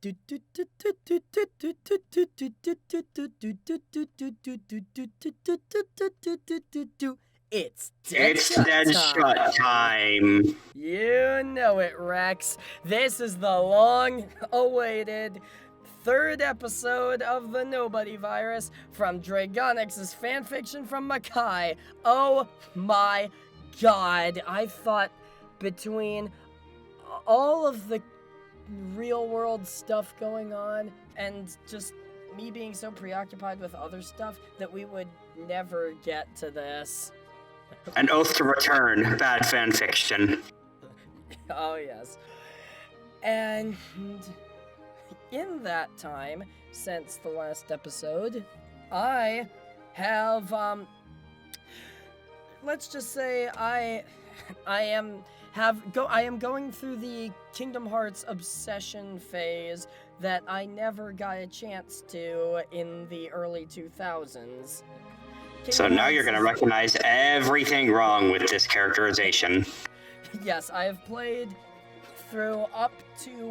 It's Dead Shut time. You know it, Rex. This is the long-awaited third episode of the Nobody Virus from Dreigonix's fanfiction from Makai. Oh my god. I thought between all of the real-world stuff going on and just me being so preoccupied with other stuff that we would never get to this. An Oath to Return, bad fanfiction. Oh, yes. And in that time, since the last episode, I have, let's just say I am going through the Kingdom Hearts obsession phase that I never got a chance to in the early 2000s. So now you're going to recognize everything wrong with this characterization. Yes, I have played through up to,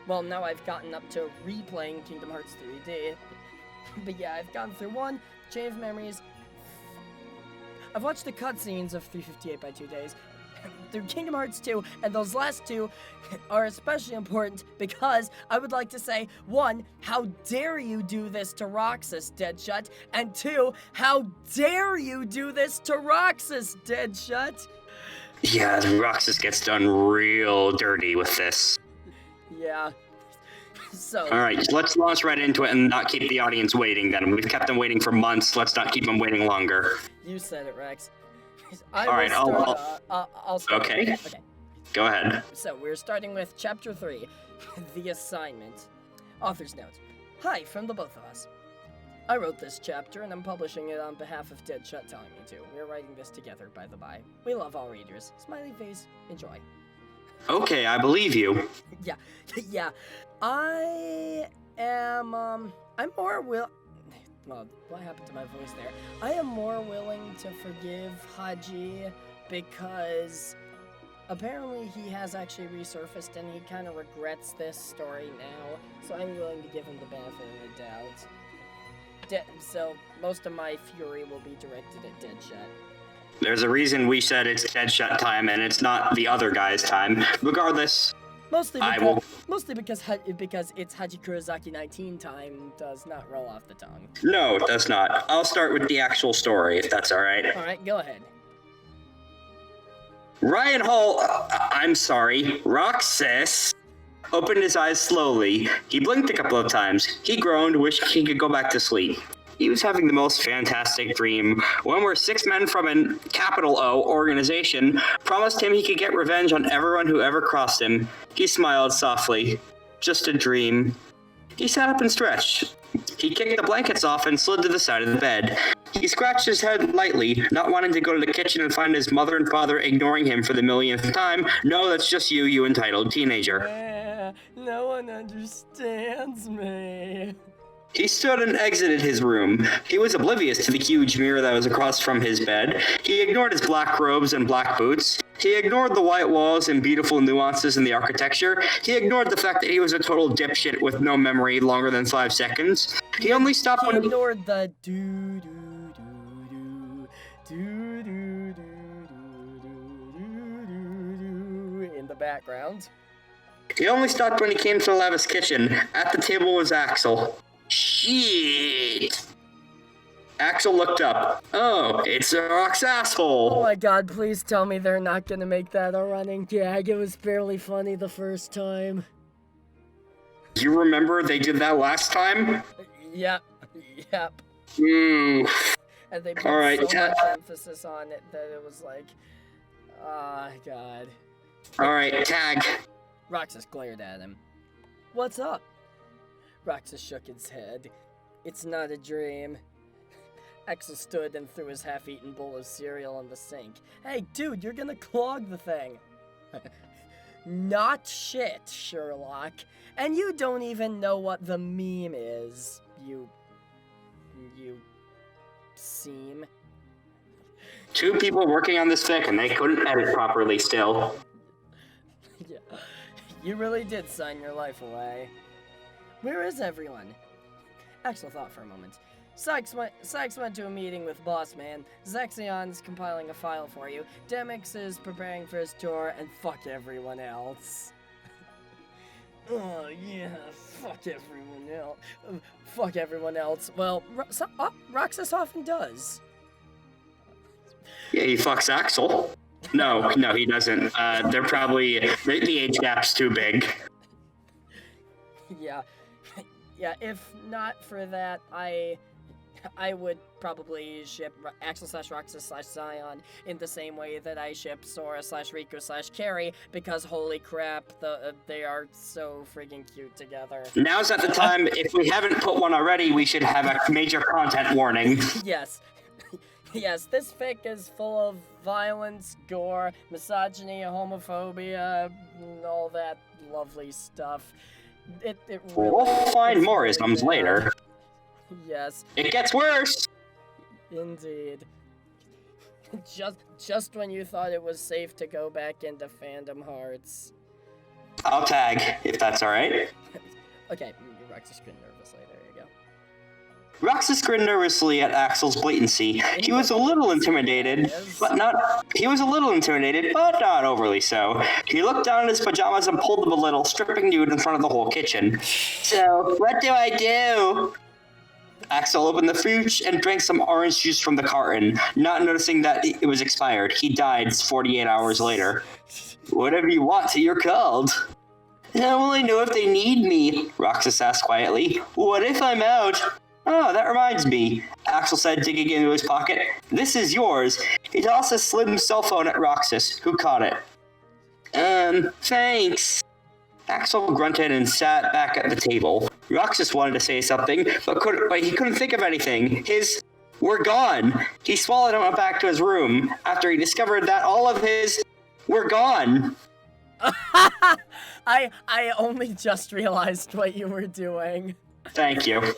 well, now I've gotten up to replaying Kingdom Hearts 3D. But yeah, I've gotten through 1, Chain of Memories. I've watched the cutscenes of 358 by 2 days. Through Kingdom Hearts 2, and those last two are especially important because I would like to say, 1, how dare you do this to Roxas, Deadshot, and 2, how dare you do this to Roxas, Deadshot? Yeah, Roxas gets done real dirty with this. Yeah. So. Alright, let's launch right into it and not keep the audience waiting then. We've kept them waiting for months, let's not keep them waiting longer. You said it, Rex. Alright, I'll start. Okay. Go ahead. So, we're starting with Chapter 3, The Assignment. Author's note. Hi, from the both of us. I wrote this chapter, and I'm publishing it on behalf of Deadshot telling me to. We're writing this together, by the by. We love all readers. Smiley face. Enjoy. Okay, I believe you. Yeah. I am, I'm more well, what happened to my voice there? I am more willing to forgive Haji because apparently he has actually resurfaced and he kind of regrets this story now, so I'm willing to give him the benefit of the doubt. So most of my fury will be directed at Deadshot. There's a reason we said it's Deadshot time and it's not the other guy's time. Regardless, Mostly because it's Haji Kurozaki 19 time does not roll off the tongue. No, it does not. I'll start with the actual story, if that's alright. Alright, go ahead. Ryan Hall, Roxas, opened his eyes slowly. He blinked a couple of times. He groaned, wishing he could go back to sleep. He was having the most fantastic dream, one where 6 men from an capital O organization promised him he could get revenge on everyone who ever crossed him. He smiled softly. Just a dream. He sat up and stretched. He kicked the blankets off and slid to the side of the bed. He scratched his head lightly, not wanting to go to the kitchen and find his mother and father ignoring him for the millionth time. No, that's just you entitled teenager. No one understands me. He stood and exited his room. He was oblivious to the huge mirror that was across from his bed. He ignored his black robes and black boots. He ignored the white walls and beautiful nuances in the architecture. He ignored the fact that he was a total dipshit with no memory longer than 5 seconds. He only stopped when he ignored the do in the background. He only stopped when he came to the Lavis kitchen. At the table was Axel. Shit! Axel looked up. Oh, it's a Rock's asshole. Oh my god, please tell me they're not gonna make that a running gag. It was barely funny the first time. You remember they did that last time? Yep. And they put so much emphasis on it that it was like, god. Alright, tag. Roxas glared at him. What's up? Roxas shook his head. It's not a dream. Axel stood and threw his half-eaten bowl of cereal on the sink. Hey, dude, you're gonna clog the thing. Not shit, Sherlock. And you don't even know what the meme is. You seem. 2 people working on this fic and they couldn't edit properly still. You really did sign your life away. Where is everyone? Axel thought for a moment. Sykes went to a meeting with Boss Man. Zexion's compiling a file for you. Demix is preparing for his tour, and fuck everyone else. Oh, yeah, fuck everyone else. Fuck everyone else. Well, Roxas often does. Yeah, he fucks Axel. No, he doesn't. They're probably... The age gap's too big. Yeah. Yeah, if not for that, I would probably ship Axel/Roxas/Zion in the same way that I ship Sora/Riku/Carrie, because holy crap, they are so freaking cute together. Now's not the time. If we haven't put one already, we should have a major content warning. Yes. Yes, this fic is full of violence, gore, misogyny, homophobia, and all that lovely stuff. It really... We'll find more isms later. Yes. It gets worse! Indeed. Just when you thought it was safe to go back into Fandom Hearts. I'll tag, if that's alright. Okay, Roxas getting nervously, there you go. Roxas grinned nervously at Axel's blatancy. He was a little intimidated, but not overly so. He looked down at his pajamas and pulled them a little, stripping nude in front of the whole kitchen. So, what do I do? Axel opened the fridge and drank some orange juice from the carton, not noticing that it was expired. He died 48 hours later. Whatever you want till you're called. I only know if they need me, Roxas asked quietly. What if I'm out? Oh, that reminds me, Axel said, digging into his pocket. This is yours. He tossed a slim cell phone at Roxas, who caught it. Thanks. Axel grunted and sat back at the table. Roxas wanted to say something, but he couldn't think of anything. We're gone. He swallowed and went back to his room after he discovered that all of his were gone. I only just realized what you were doing. Thank you.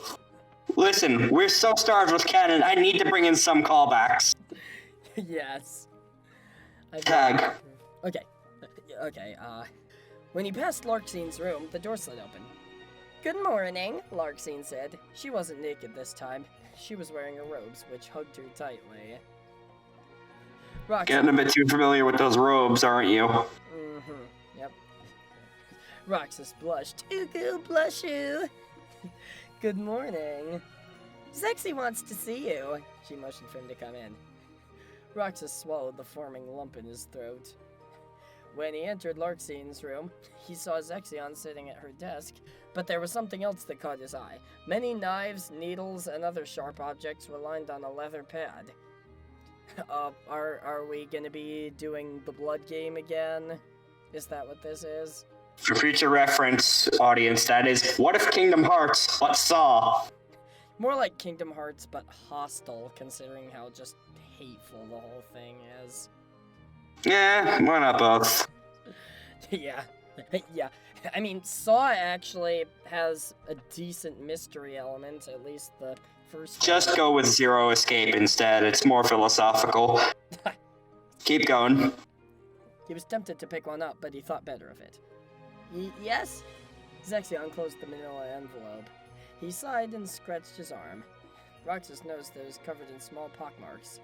Listen, we're so starved with canon, I need to bring in some callbacks. Yes. Tag. Okay. When he passed Larxine's room, the door slid open. Good morning, Larxine said. She wasn't naked this time. She was wearing her robes, which hugged her tightly. Roxas... Getting a bit too familiar with those robes, aren't you? Mm-hmm. Yep. Roxas blushed. Ooh, blush you. Good morning. Zexy wants to see you. She motioned for him to come in. Roxas swallowed the forming lump in his throat. When he entered Larxine's room, he saw Zexion sitting at her desk, but there was something else that caught his eye. Many knives, needles, and other sharp objects were lined on a leather pad. Are we gonna be doing the blood game again? Is that what this is? For future reference, audience, that is, what if Kingdom Hearts, but Saw? More like Kingdom Hearts, but hostile, considering how just hateful the whole thing is. Yeah, why not both? Yeah. I mean, Saw actually has a decent mystery element, at least the first one. Just go with Zero Escape instead, it's more philosophical. Keep going. He was tempted to pick one up, but he thought better of it. Yes? Zexion closed the manila envelope. He sighed and scratched his arm. Roxas noticed that it was covered in small pockmarks.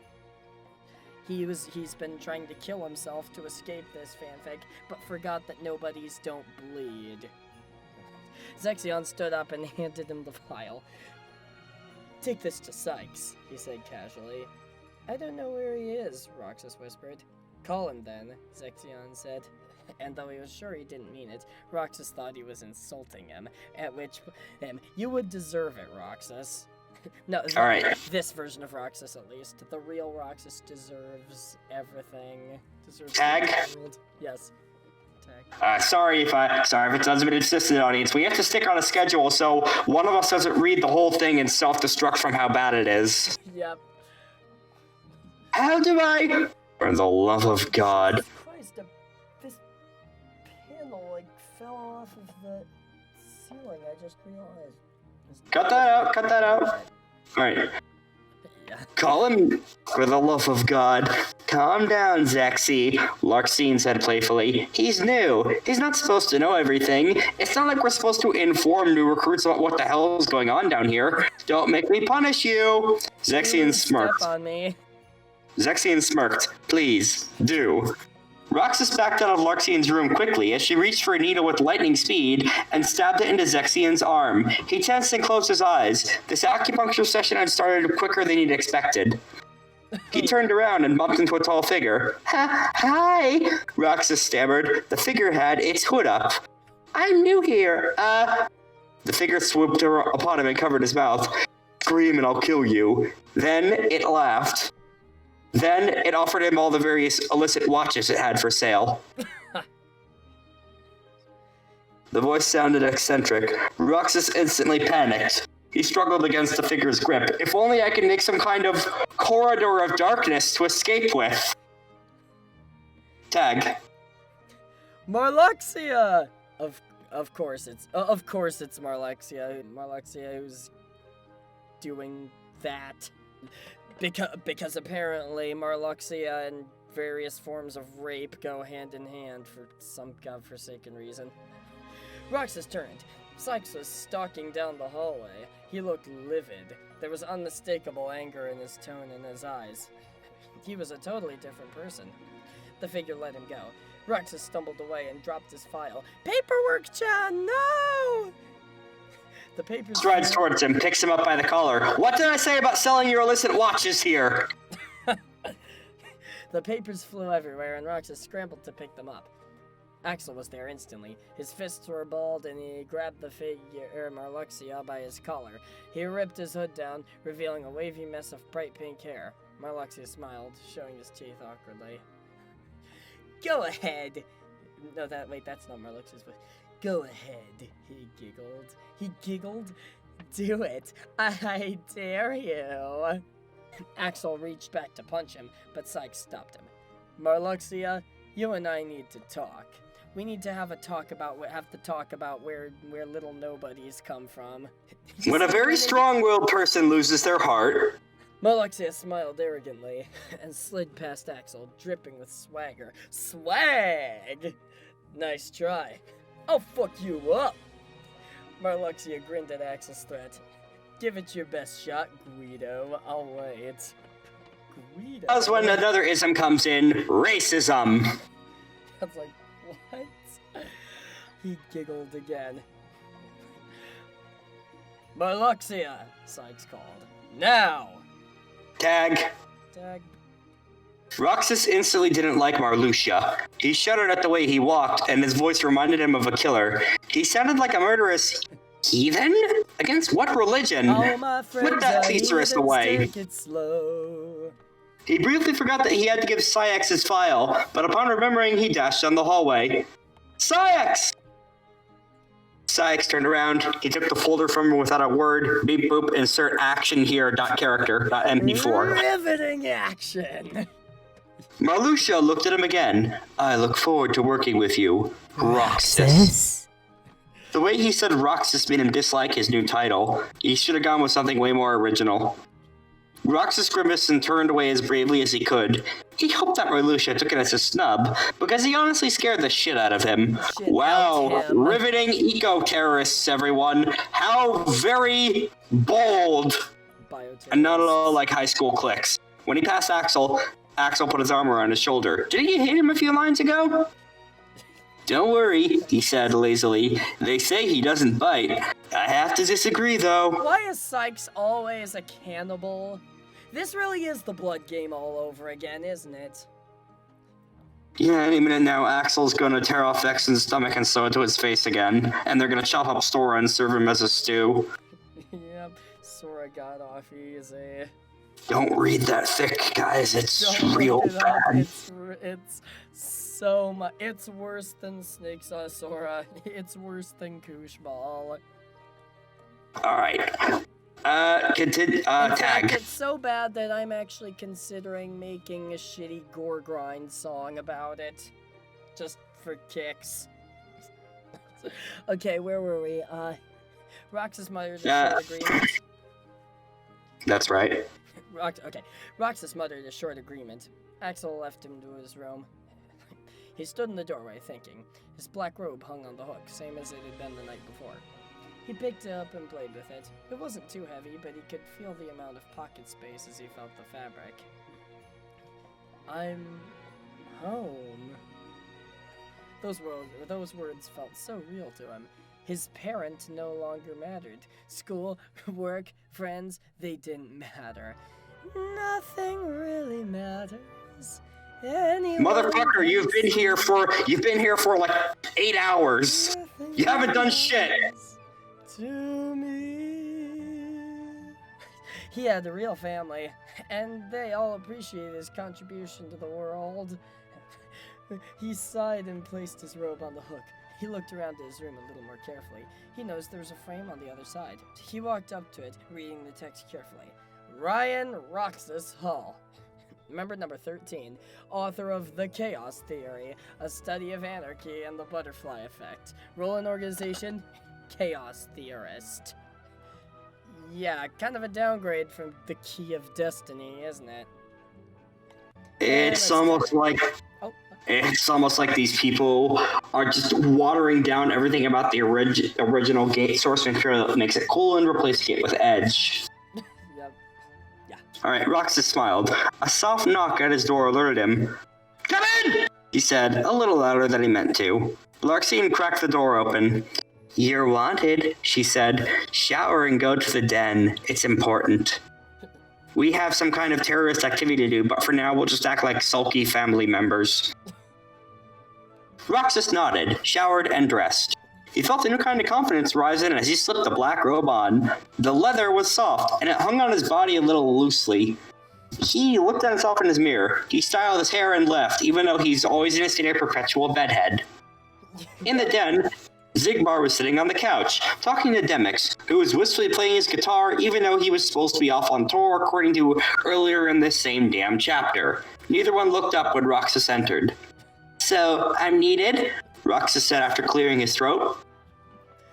He's been trying to kill himself to escape this fanfic, but forgot that nobodies don't bleed. Zexion stood up and handed him the file. Take this to Sykes, he said casually. I don't know where he is, Roxas whispered. Call him then, Zexion said. And though he was sure he didn't mean it, Roxas thought he was insulting him, at which, you would deserve it, Roxas. No, Alright. This version of Roxas, at least. The real Roxas deserves everything. Deserves Tag? the world. Yes. Tag. Sorry if it sounds a bit insistent, audience. We have to stick on a schedule, so one of us doesn't read the whole thing and self-destruct from how bad it is. Yep. How do I... For the love of God. Christ, this panel, fell off of the ceiling, I just realized. Cut that out. Alright. Yeah. Call him, for the love of God. Calm down, Zexy, Larxene said playfully. He's new. He's not supposed to know everything. It's not like we're supposed to inform new recruits about what the hell is going on down here. Don't make me punish you. Zexian smirked. Step on me. Zexian smirked. Please, do. Roxas backed out of Larxene's room quickly as she reached for a needle with lightning speed and stabbed it into Zexian's arm. He tensed and closed his eyes. This acupuncture session had started quicker than he'd expected. He turned around and bumped into a tall figure. Hi, Roxas stammered. The figure had its hood up. I'm new here. The figure swooped upon him and covered his mouth. Scream and I'll kill you. Then it laughed. Then it offered him all the various illicit watches it had for sale. The voice sounded eccentric. Roxas instantly panicked. He struggled against the figure's grip. If only I could make some kind of corridor of darkness to escape with. Tag. Marluxia! Of course it's Marluxia. Marluxia who's doing that. Because apparently Marluxia and various forms of rape go hand in hand for some godforsaken reason. Roxas turned. Sykes was stalking down the hallway. He looked livid. There was unmistakable anger in his tone and his eyes. He was a totally different person. The figure let him go. Roxas stumbled away and dropped his file. Paperwork, Chan, no! The papers strides towards him, picks him up by the collar. What did I say about selling your illicit watches here? The papers flew everywhere, and Roxas scrambled to pick them up. Axel was there instantly. His fists were balled, and he grabbed the figure Marluxia by his collar. He ripped his hood down, revealing a wavy mess of bright pink hair. Marluxia smiled, showing his teeth awkwardly. Go ahead! No, that's not Marluxia's voice. Go ahead, he giggled. He giggled? Do it! I dare you! Axel reached back to punch him, but Sykes stopped him. Marluxia, you and I need to talk. We need to have to talk about where little nobodies come from. When a very strong-willed person loses their heart... Marluxia smiled arrogantly and slid past Axel, dripping with swagger. Swag! Nice try. I'll fuck you up! Marluxia grinned at Axel's threat. Give it your best shot, Guido. I'll wait. Guido? That's when another ism comes in. Racism. I was like, what? He giggled again. Marluxia, Sykes called. Now! Tag. Roxas instantly didn't like Marluxia. He shuddered at the way he walked, and his voice reminded him of a killer. He sounded like a murderous heathen? Against what religion? Oh, my friends, put that thesaurus away. Take it slow. He briefly forgot that he had to give Syax his file, but upon remembering, he dashed down the hallway. Syax! Syax turned around. He took the folder from him without a word. Beep boop, insert action here, .character.mp4. Riveting action! Marluxia looked at him again. I look forward to working with you, Roxas. The way he said Roxas made him dislike his new title. He should have gone with something way more original. Roxas grimaced and turned away as bravely as he could. He hoped that Marluxia took it as a snub, because he honestly scared the shit out of him. Wow, riveting eco-terrorists, everyone. How very bold. And not at all like high school cliques. When he passed Axel, Axel put his arm around his shoulder. Didn't you hit him a few lines ago? Don't worry, he said lazily. They say he doesn't bite. I have to disagree, though. Why is Sykes always a cannibal? This really is the blood game all over again, isn't it? Yeah, any minute now, Axel's gonna tear off Vexen's stomach and sew it to his face again, and they're gonna chop up Sora and serve him as a stew. Yep, Sora got off easy. Don't read that thick, guys. It's real bad. It's so much. It's worse than Snake Saw Sora. It's worse than Koosh Ball. Alright. Continue. Tag. It's so bad that I'm actually considering making a shitty gore grind song about it. Just for kicks. Okay, where were we? Roxas muttered a short agreement. That's right. Okay. Roxas muttered a short agreement. Axel left him to his room. He stood in the doorway thinking. His black robe hung on the hook, same as it had been the night before. He picked it up and played with it. It wasn't too heavy, but he could feel the amount of pocket space as he felt the fabric. I'm home. Those words felt so real to him. His parent no longer mattered. School, work, friends, they didn't matter. Nothing really matters. Motherfucker, you've been here for like 8 hours. You haven't done shit. To me. He had a real family, and they all appreciated his contribution to the world. He sighed and placed his robe on the hook. He looked around his room a little more carefully. He noticed there was a frame on the other side. He walked up to it, reading the text carefully. Ryan Roxas Hall. Member number 13, author of The Chaos Theory, a study of anarchy and the butterfly effect. Role in organization, Chaos Theorist. Yeah, kind of a downgrade from The Key of Destiny, isn't it? It's almost like these people are just watering down everything about the original game source material that makes it cool and replacing it with Edge. Yep. Yeah. Alright, Roxas smiled. A soft knock at his door alerted him. Come in! He said, a little louder than he meant to. Larxene cracked the door open. You're wanted, she said. Shower and go to the den. It's important. We have some kind of terrorist activity to do, but for now we'll just act like sulky family members. Roxas nodded, showered, and dressed. He felt a new kind of confidence rise in as he slipped the black robe on. The leather was soft, and it hung on his body a little loosely. He looked at himself in his mirror. He styled his hair and left, even though he's always in a state of perpetual bedhead. In the den, Zigbar was sitting on the couch, talking to Demix, who was wistfully playing his guitar even though he was supposed to be off on tour according to earlier in this same damn chapter. Neither one looked up when Roxas entered. So, I'm needed? Roxas said after clearing his throat.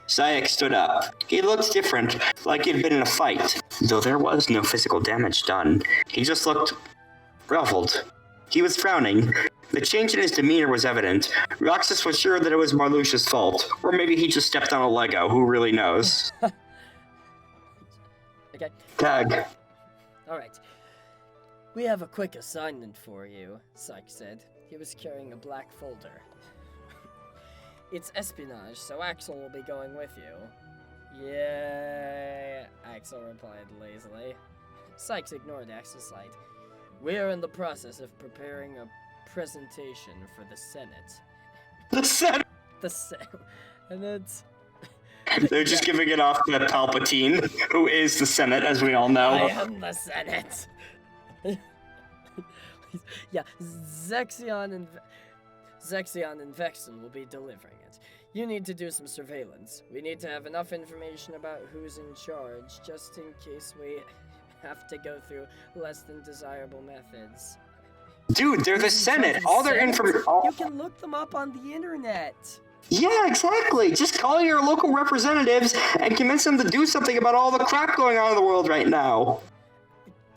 Sayek stood up. He looked different, like he'd been in a fight, though there was no physical damage done. He just looked ruffled. He was frowning. The change in his demeanor was evident. Roxas was sure that it was Marluxia's fault, or maybe he just stepped on a Lego, who really knows. Okay. Tag. Alright. We have a quick assignment for you, Sayek said. He was carrying a black folder. It's espionage, so Axel will be going with you. Yeah, Axel replied lazily. Sykes ignored Axel's light. We're in the process of preparing a presentation for the Senate. The Senate? The Senate. And it's... They're just giving it off to Palpatine, who is the Senate, as we all know. I am the Senate. Yeah, Zexion and Vexen will be delivering it. You need to do some surveillance. We need to have enough information about who's in charge, just in case we have to go through less than desirable methods. Dude, they're the Senate. All their information... You can look them up on the internet. Yeah, exactly. Just call your local representatives and convince them to do something about all the crap going on in the world right now.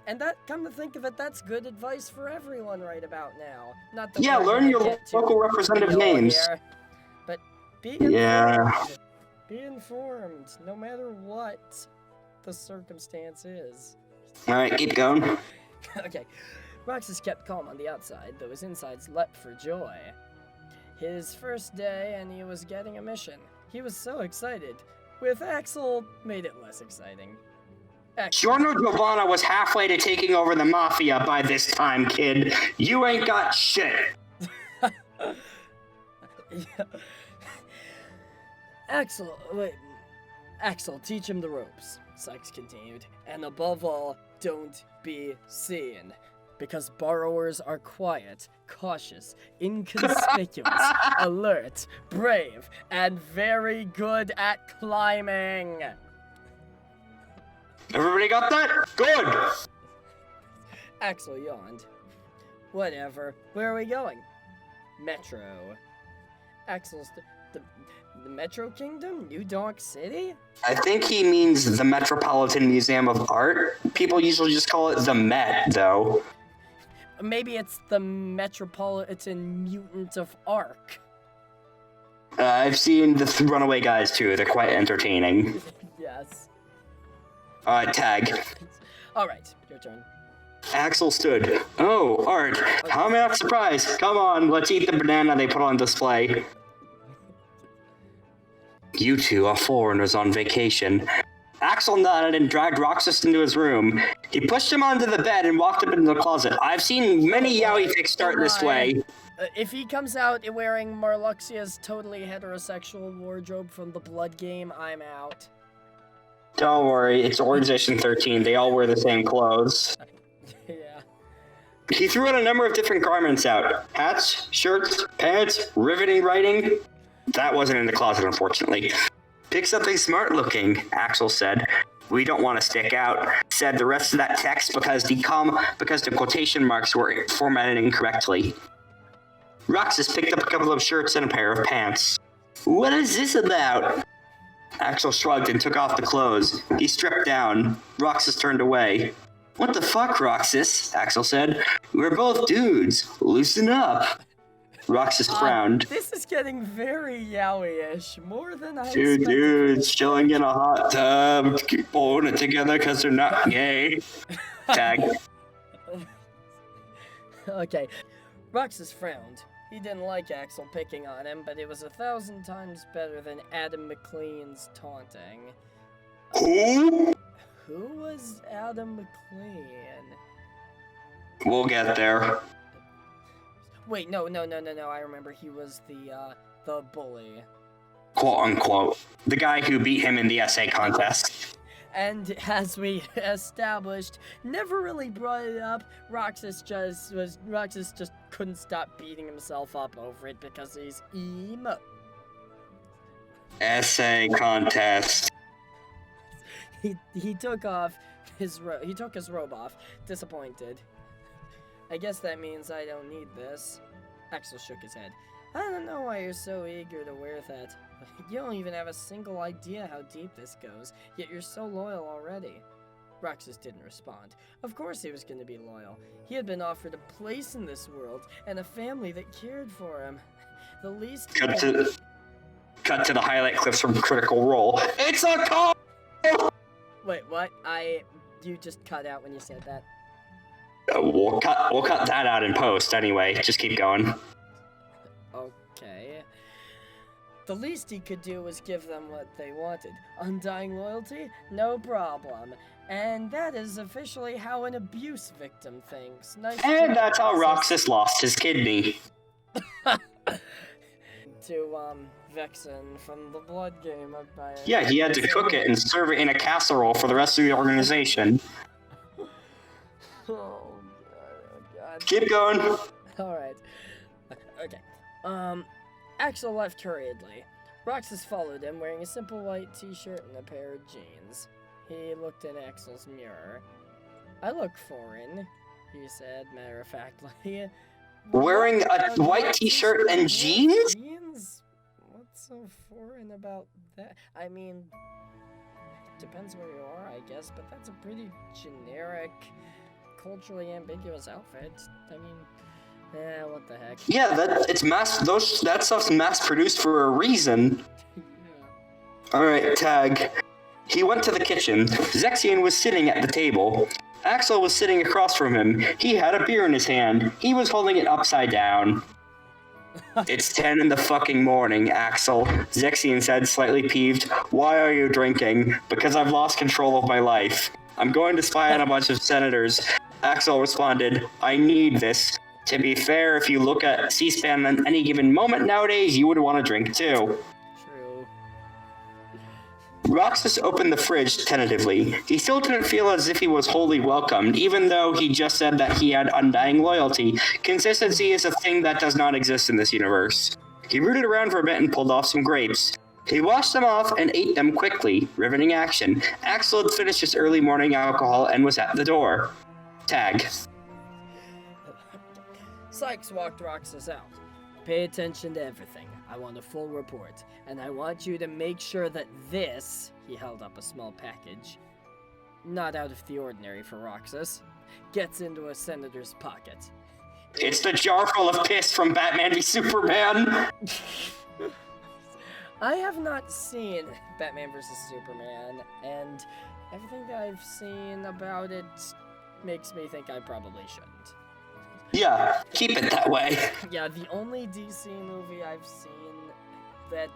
And that, come to think of it, that's good advice for everyone right about now. Not that learn your local representative names. Here, but be informed. Yeah. Be informed, no matter what the circumstance is. Alright, keep going. Okay. Roxas kept calm on the outside, though his insides leapt for joy. His first day, and he was getting a mission. He was so excited. With Axel, made it less exciting. Giorno Giovanna was halfway to taking over the Mafia by this time, kid. You ain't got shit. Yeah. Axel, teach him the ropes, Sykes continued. And above all, don't be seen. Because borrowers are quiet, cautious, inconspicuous, alert, brave, and very good at climbing. Everybody got that? Good! Axel yawned. Whatever. Where are we going? Metro. Axel's the Metro Kingdom? New Donk City? I think he means the Metropolitan Museum of Art. People usually just call it the Met, though. Maybe it's the Metropolitan Mutant of Ark. I've seen the Runaway guys too. They're quite entertaining. Yes. Tag. Alright, your turn. Axel stood. Oh, Art, how am I not surprised? Come on, let's eat the banana they put on display. You two are foreigners on vacation. Axel nodded and dragged Roxas into his room. He pushed him onto the bed and walked up into the closet. I've seen many yaoi fics start this way. If he comes out wearing Marluxia's totally heterosexual wardrobe from the Blood game, I'm out. Don't worry, it's Organization 13. They all wear the same clothes. Yeah. He threw out a number of different garments out. Hats, shirts, pants, riveting writing. That wasn't in the closet, unfortunately. Pick something smart looking, Axel said. We don't want to stick out, said the rest of that text because the quotation marks were formatted incorrectly. Roxas picked up a couple of shirts and a pair of pants. What is this about? Axel shrugged and took off the clothes. He stripped down. Roxas turned away. What the fuck, Roxas? Axel said. We're both dudes. Loosen up. Roxas frowned. This is getting very yaoi-ish, more than I Two expected. dudes chilling in a hot tub, keep holding it together because they're not gay. Tag. Okay. Roxas frowned. He didn't like Axel picking on him, but it was 1,000 times better than Adam McLean's taunting. Who? Who was Adam McLean? We'll get there. Wait, no, I remember he was the bully. Quote unquote. The guy who beat him in the essay contest. And as we established, never really brought it up. Roxas just couldn't stop beating himself up over it because he's emo. Essay contest. He took his robe off, disappointed. I guess that means I don't need this. Axel shook his head. I don't know why you're so eager to wear that. You don't even have a single idea how deep this goes, yet you're so loyal already. Roxas didn't respond. Of course he was going to be loyal. He had been offered a place in this world and a family that cared for him. The least... Cut to the highlight clips from Critical Role. It's a call! Wait, what? You just cut out when you said that. We'll cut that out in post anyway. Just keep going. Okay. The least he could do was give them what they wanted. Undying loyalty? No problem. And that is officially how an abuse victim thinks. Nice And that's how Roxas lost his kidney. to Vexen from the Blood game. Yeah, he had to cook it and serve it in a casserole for the rest of the organization. Oh god. Keep going. Alright. Okay. Axel left hurriedly. Roxas followed him, wearing a simple white t-shirt and a pair of jeans. He looked in Axel's mirror. I look foreign, he said, matter-of-factly. Wearing a white t-shirt and jeans? What's so foreign about that? I mean, depends where you are, I guess, but that's a pretty generic, culturally ambiguous outfit. I mean, what the heck? Yeah, that stuff's mass-produced for a reason. Yeah. Alright, Tag. He went to the kitchen. Zexion was sitting at the table. Axel was sitting across from him. He had a beer in his hand. He was holding it upside down. It's 10 in the fucking morning, Axel. Zexion said, slightly peeved. Why are you drinking? Because I've lost control of my life. I'm going to spy on a bunch of senators. Axel responded, I need this. To be fair, if you look at C-SPAN at any given moment nowadays, you would want to drink too. True. Roxas opened the fridge tentatively. He still didn't feel as if he was wholly welcomed, even though he just said that he had undying loyalty. Consistency is a thing that does not exist in this universe. He rooted around for a bit and pulled off some grapes. He washed them off and ate them quickly, riveting action. Axel had finished his early morning alcohol and was at the door. Tag. Sykes walked Roxas out. Pay attention to everything. I want a full report, and I want you to make sure that this, he held up a small package, not out of the ordinary for Roxas, gets into a senator's pocket. It's the jar full of piss from Batman v Superman. I have not seen Batman vs. Superman, and everything that I've seen about it makes me think I probably shouldn't. Yeah, keep it that way. Yeah, the only DC movie I've seen that,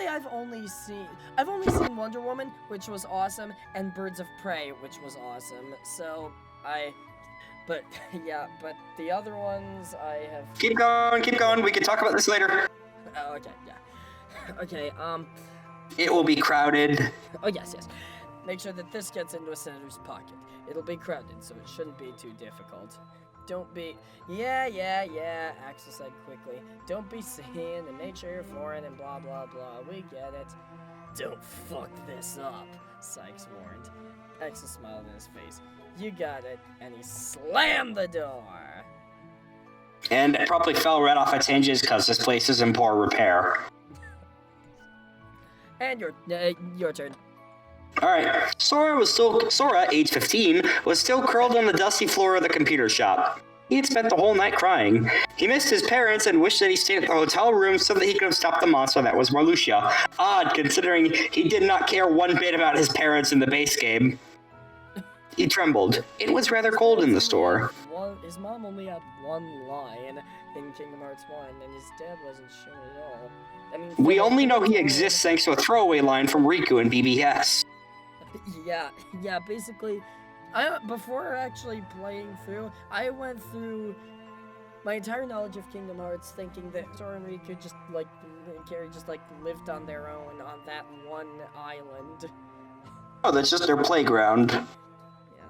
I've only seen Wonder Woman, which was awesome, and Birds of Prey, which was awesome. So but the other ones I have. Keep going. We can talk about this later. Oh, okay, yeah. Okay, It will be crowded. Oh, yes. Make sure that this gets into a senator's pocket. It'll be crowded, so it shouldn't be too difficult. Don't be... Yeah, Axel said quickly. Don't be seen, and make sure you're foreign, and blah, blah, blah. We get it. Don't fuck this up, Sykes warned. Axel smiled in his face. You got it, and he slammed the door. And it probably fell right off its hinges because this place is in poor repair. And your turn. Alright, Sora, age 15, was still curled on the dusty floor of the computer shop. He had spent the whole night crying. He missed his parents and wished that he stayed at the hotel room so that he could have stopped the monster that was Marluxia. Odd, considering he did not care one bit about his parents in the base game. He trembled. It was rather cold in the store. His mom only had one line in Kingdom Hearts 1, and his dad wasn't shown at all. I mean, we only know he exists thanks to a throwaway line from Riku in BBS. Yeah, basically, before actually playing through, I went through my entire knowledge of Kingdom Hearts thinking that Sora and Riku Carrie just lived on their own on that one island. Oh, that's just their playground. Yeah.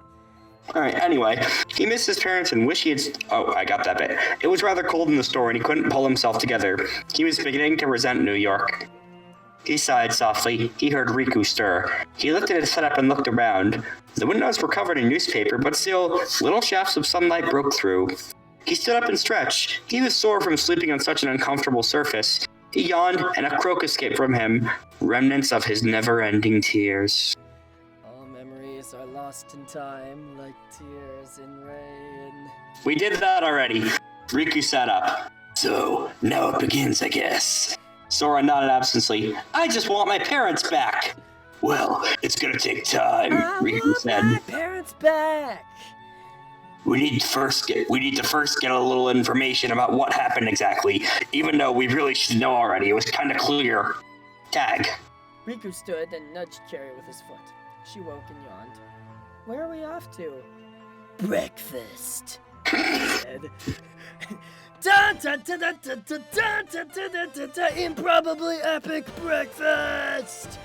Alright, anyway, he missed his parents and wished he had... Oh, I got that bit. It was rather cold in the store and he couldn't pull himself together. He was beginning to resent New York. He sighed softly. He heard Riku stir. He lifted his head up and looked around. The windows were covered in newspaper, but still, little shafts of sunlight broke through. He stood up and stretched. He was sore from sleeping on such an uncomfortable surface. He yawned, and a croak escaped from him, remnants of his never-ending tears. All memories are lost in time, like tears in rain. We did that already. Riku sat up. So, now it begins, I guess. Sora nodded absently. I just want my parents back. Well, it's gonna take time, Riku said. My parents back. We need to first get a little information about what happened exactly, even though we really should know already. It was kind of clear. Tag. Riku stood and nudged Carrie with his foot. She woke and yawned. Where are we off to? Breakfast, he said. Improbably epic breakfast!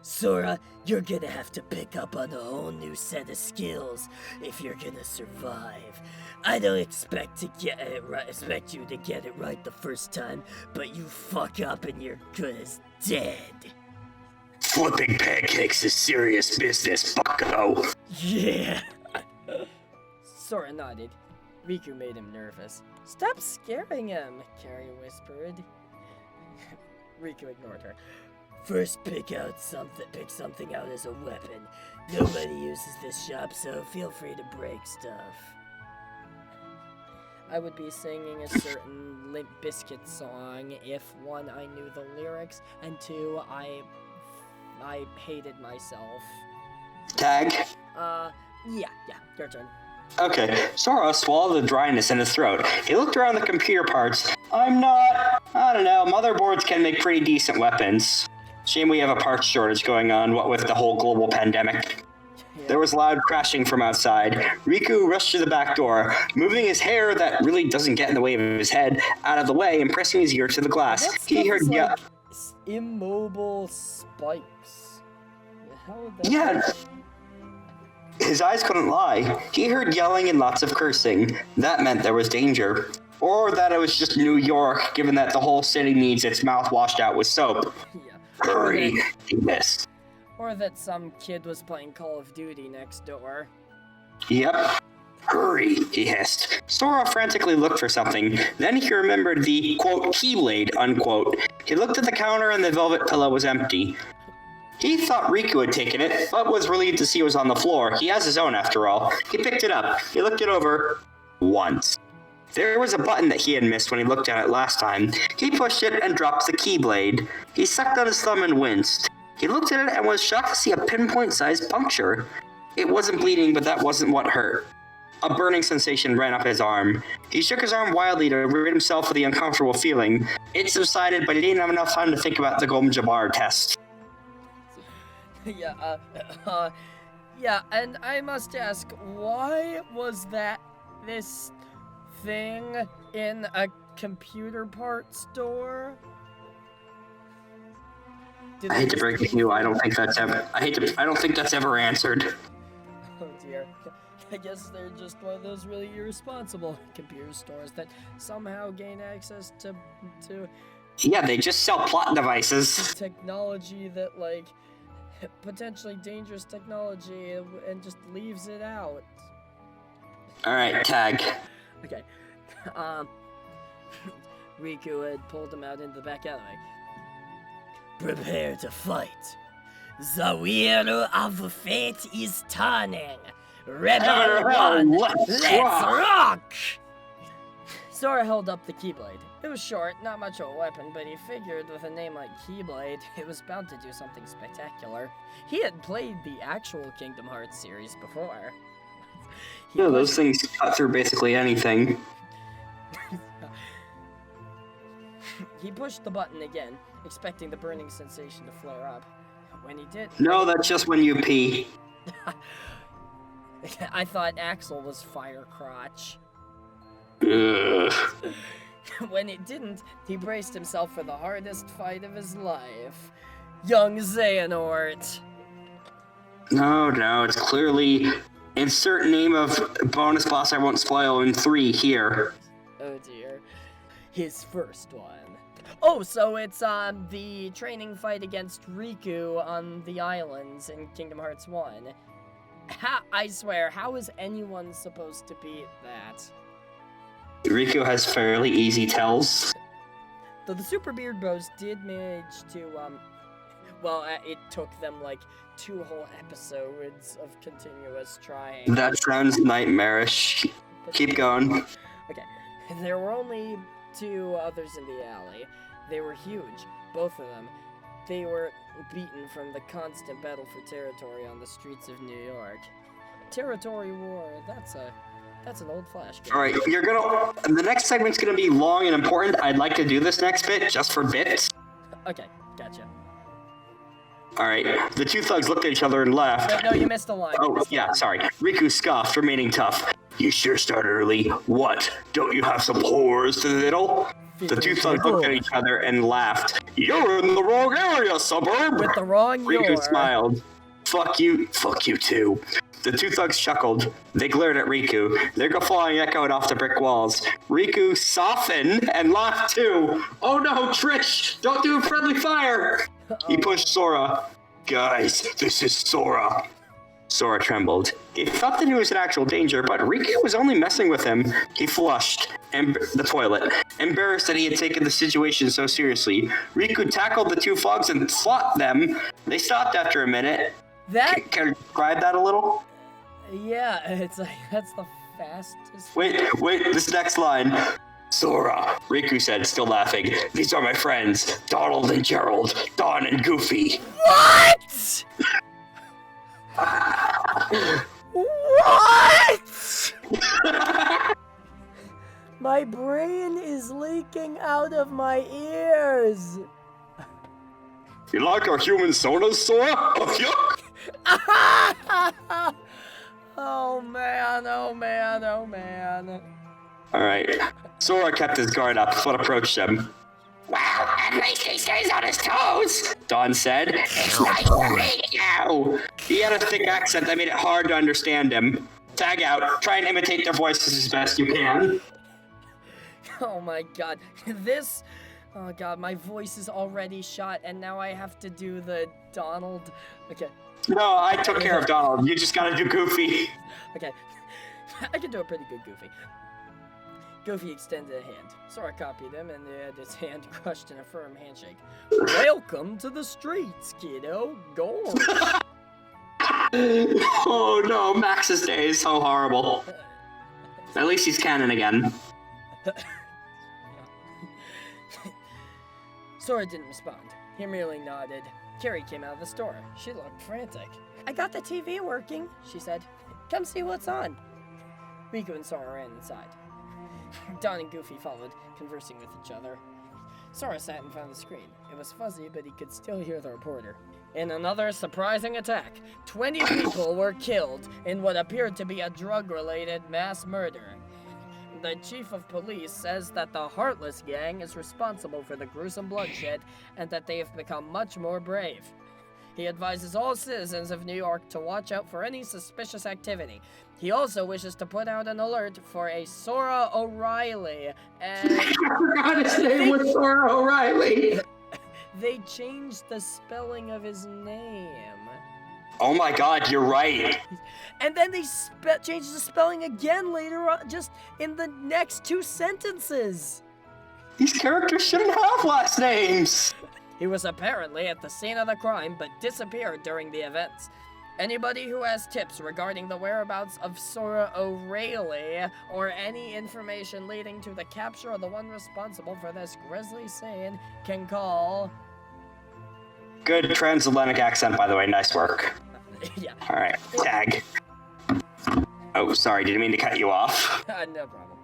Sora, you're gonna have to pick up on a whole new set of skills if you're gonna survive. I don't expect you to get it right the first time, but you fuck up and you're good as dead. Flipping pancakes is serious business, bucko. Yeah. Sora nodded. Riku made him nervous. Stop scaring him, Carrie whispered. Riku ignored her. First pick something out as a weapon. Nobody uses this shop, so feel free to break stuff. I would be singing a certain Limp Bizkit song if, one, I knew the lyrics, and two, I hated myself. Tag? Yeah, your turn. Okay, Sora swallowed the dryness in his throat. He looked around the computer parts. I don't know, motherboards can make pretty decent weapons. Shame we have a parts shortage going on, what with the whole global pandemic. Yeah. There was loud crashing from outside. Riku rushed to the back door, moving his hair that really doesn't get in the way of his head out of the way and pressing his ear to the glass. He heard immobile spikes. How would that happen? His eyes couldn't lie. He heard yelling and lots of cursing. That meant there was danger. Or that it was just New York, given that the whole city needs its mouth washed out with soap. Yeah. Hurry, he missed. Or that some kid was playing Call of Duty next door. Yep. Hurry, he hissed. Sora frantically looked for something. Then he remembered the, quote, keyblade, unquote. He looked at the counter and the velvet pillow was empty. He thought Riku had taken it, but was relieved to see it was on the floor. He has his own, after all. He picked it up. He looked it over once. There was a button that he had missed when he looked at it last time. He pushed it and dropped the keyblade. He sucked on his thumb and winced. He looked at it and was shocked to see a pinpoint-sized puncture. It wasn't bleeding, but that wasn't what hurt. A burning sensation ran up his arm. He shook his arm wildly to rid himself of the uncomfortable feeling. It subsided, but he didn't have enough time to think about the Golden Jabbar test. Yeah, and I must ask, why was this thing in a computer parts store? I hate to break it to you, I don't think that's ever answered. Oh dear. I guess they're just one of those really irresponsible computer stores that somehow gain access to Yeah, they just sell plot devices. technology that, like, potentially dangerous technology and just leaves it out. Alright, tag. Okay. Riku had pulled him out into the back alleyway. Prepare to fight. The wheel of fate is turning. Rebel one, let's rock! Sora held up the Keyblade. It was short, not much of a weapon, but he figured with a name like Keyblade, it was bound to do something spectacular. He had played the actual Kingdom Hearts series before. Yeah, those things cut through basically anything. He pushed the button again, expecting the burning sensation to flare up. When he did... No, that's just when you pee. I thought Axel was Fire Crotch. Ugh. When it didn't, he braced himself for the hardest fight of his life. Young Xehanort. No, it's clearly insert name of bonus boss I won't spoil in 3 here. Oh dear. His first one. Oh, so it's the training fight against Riku on the islands in Kingdom Hearts 1. I swear, how is anyone supposed to beat that? Riku has fairly easy tells. Though the Super Beard Bros did manage to, it took them like 2 whole episodes of continuous trying. That sounds nightmarish. Keep going. Okay, there were only 2 others in the alley. They were huge, both of them. They were beaten from the constant battle for territory on the streets of New York. Territory war, that's an old Flash game. Alright, the next segment's gonna be long and important. I'd like to do this next bit just for bits. Okay, gotcha. Alright, the 2 thugs looked at each other and laughed. No, you missed a line. Oh, yeah, sorry. Riku scoffed, remaining tough. You sure started early. What? Don't you have some whores to diddle? The 2 thugs looked at each other and laughed. You're in the wrong area, suburb! With the wrong Riku smiled. Fuck you too. The 2 thugs chuckled. They glared at Riku. Their guffawing echoed off the brick walls. Riku softened and laughed too. Oh no, Trish! Don't do friendly fire! He pushed Sora. Guys, this is Sora. Sora trembled. He thought that he was in actual danger, but Riku was only messing with him. He flushed the toilet, embarrassed that he had taken the situation so seriously. Riku tackled the 2 thugs and slapped them. They stopped after a minute. Can you describe that a little? Yeah, it's like, that's the fastest... Wait, this next line. Sora, Riku said, still laughing. These are my friends, Donald and Gerald, Don and Goofy. What?! What?! My brain is leaking out of my ears! You like our human sodas, Sora? Oh, yuck! Oh man. Alright. Sora kept his guard up. Foot approached him. Well, at least he stays on his toes, Don said. It's like radio. He had a thick accent that made it hard to understand him. Tag out. Try and imitate their voices as best you can. Oh my god. Oh god, my voice is already shot and now I have to do the Donald. Okay. No, I took care of Donald. You just gotta do Goofy. Okay. I can do a pretty good Goofy. Goofy extended a hand. Sora copied him and had his hand crushed in a firm handshake. Welcome to the streets, kiddo. Gorge. Oh no, Max's day is so horrible. At least he's canon again. Sora didn't respond. He merely nodded. Carrie came out of the store. She looked frantic. I got the TV working, she said. Come see what's on. Riku and Sora ran inside. Don and Goofy followed, conversing with each other. Sora sat in front of the screen. It was fuzzy, but he could still hear the reporter. In another surprising attack, 20 people were killed in what appeared to be a drug-related mass murder. The chief of police says that the Heartless Gang is responsible for the gruesome bloodshed and that they have become much more brave. He advises all citizens of New York to watch out for any suspicious activity. He also wishes to put out an alert for a Sora O'Reilly, and... I forgot his name was Sora O'Reilly! They changed the spelling of his name. Oh my god, you're right. And then they changed the spelling again later on, just in the next 2 sentences. These characters shouldn't have last names. He was apparently at the scene of the crime, but disappeared during the events. Anybody who has tips regarding the whereabouts of Sora O'Reilly, or any information leading to the capture of the one responsible for this grisly scene, can call... Good transatlantic accent, by the way. Nice work. Yeah. Alright, tag. Oh, sorry, didn't mean to cut you off. No problem.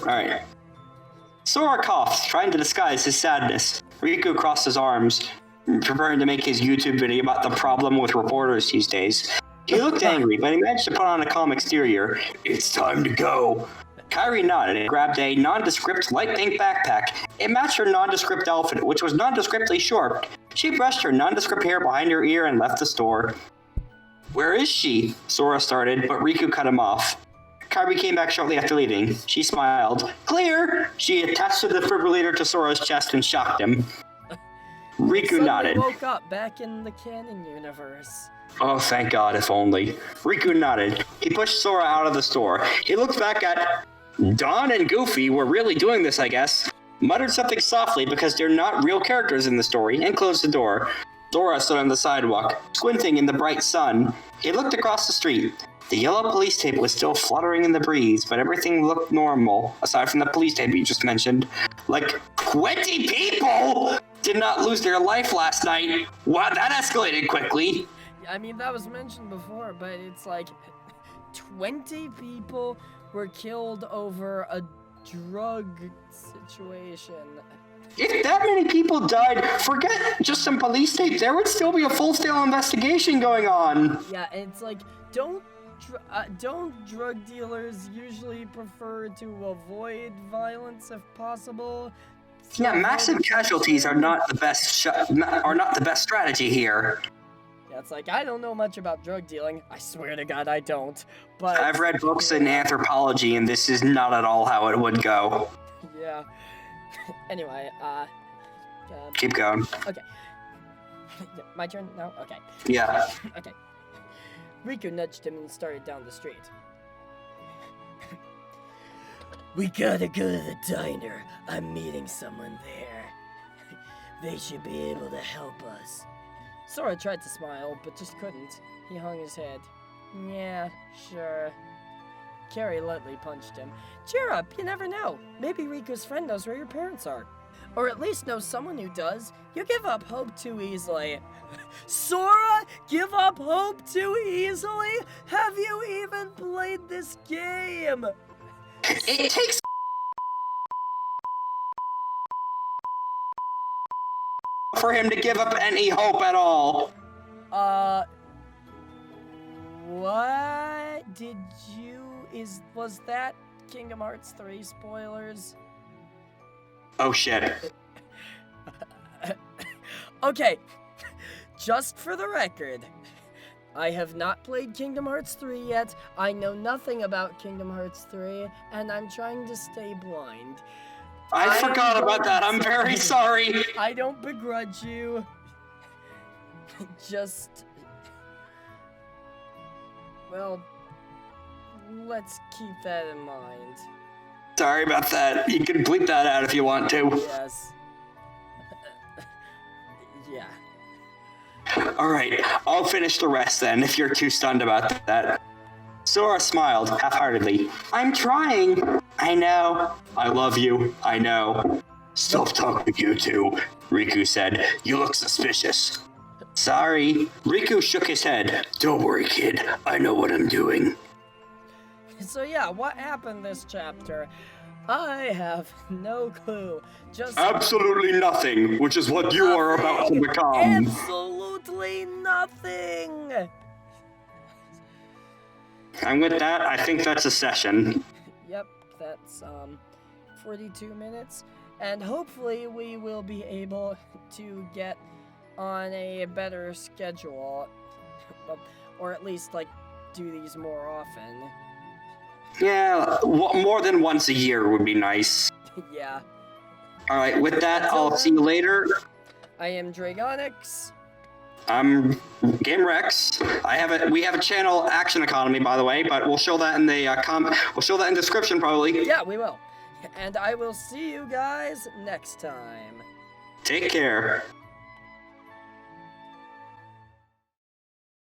Alright. Sora coughs, trying to disguise his sadness. Riku crossed his arms, preparing to make his YouTube video about the problem with reporters these days. He looked angry, but he managed to put on a calm exterior. It's time to go. Kairi nodded and grabbed a nondescript light pink backpack. It matched her nondescript outfit, which was nondescriptly short. She brushed her nondescript hair behind her ear and left the store. Where is she? Sora started, but Riku cut him off. Kairi came back shortly after leaving. She smiled. Clear! She attached the defibrillator to Sora's chest and shocked him. Riku nodded. Woke up back in the canon universe. Oh, thank God, if only. Riku nodded. He pushed Sora out of the store. He looked back at... Don and Goofy were really doing this, I guess. Muttered something softly because they're not real characters in the story, and closed the door. Sora stood on the sidewalk, squinting in the bright sun. He looked across the street. The yellow police tape was still fluttering in the breeze, but everything looked normal, aside from the police tape you just mentioned. Like, 20 people did not lose their life last night. Wow, that escalated quickly. I mean, that was mentioned before, but it's like 20 people were killed over a drug situation. If that many people died, forget just some police tape. There would still be a full-scale investigation going on. Yeah, and it's like, don't drug dealers usually prefer to avoid violence if possible? Yeah, massive casualties are not the best strategy here. Yeah, it's like, I don't know much about drug dealing. I swear to God I don't. But I've read books in anthropology, and this is not at all how it would go. Yeah. Anyway, keep going. Okay. My turn now? Okay. Yeah. Okay. Riku nudged him and started down the street. We gotta go to the diner. I'm meeting someone there. They should be able to help us. Sora tried to smile, but just couldn't. He hung his head. Yeah, sure. Carrie lightly punched him. Cheer up, you never know. Maybe Riku's friend knows where your parents are. Or at least knows someone who does. You give up hope too easily. Sora, give up hope too easily? Have you even played this game? It takes for him to give up any hope at all. What did you... Was that Kingdom Hearts 3 spoilers? Oh shit. Okay, just for the record, I have not played Kingdom Hearts 3 yet. I know nothing about Kingdom Hearts 3, and I'm trying to stay blind. I forgot about that. I'm very sorry. I don't begrudge you. Just... Well, let's keep that in mind. Sorry about that. You can bleep that out if you want to. Yes. Yeah. Alright, I'll finish the rest then, if you're too stunned about that. Sora smiled, half-heartedly. I'm trying. I know. I love you. I know. Stop talking, you two, Riku said. You look suspicious. Sorry. Riku shook his head. Don't worry, kid. I know what I'm doing. So yeah, what happened this chapter? I have no clue. Just Absolutely nothing, which is what you are about to become. Absolutely nothing. And with that, I think that's a session. Yep, that's 42 minutes, and hopefully we will be able to get on a better schedule, or at least like do these more often. Yeah, more than once a year would be nice. Yeah. Alright, with that, I'll see you later. I am Dreigonix. I'm Game Rex. We have a channel, Action Economy, by the way, but we'll show that in the we'll show that in description probably. Yeah, we will. And I will see you guys next time. Take care.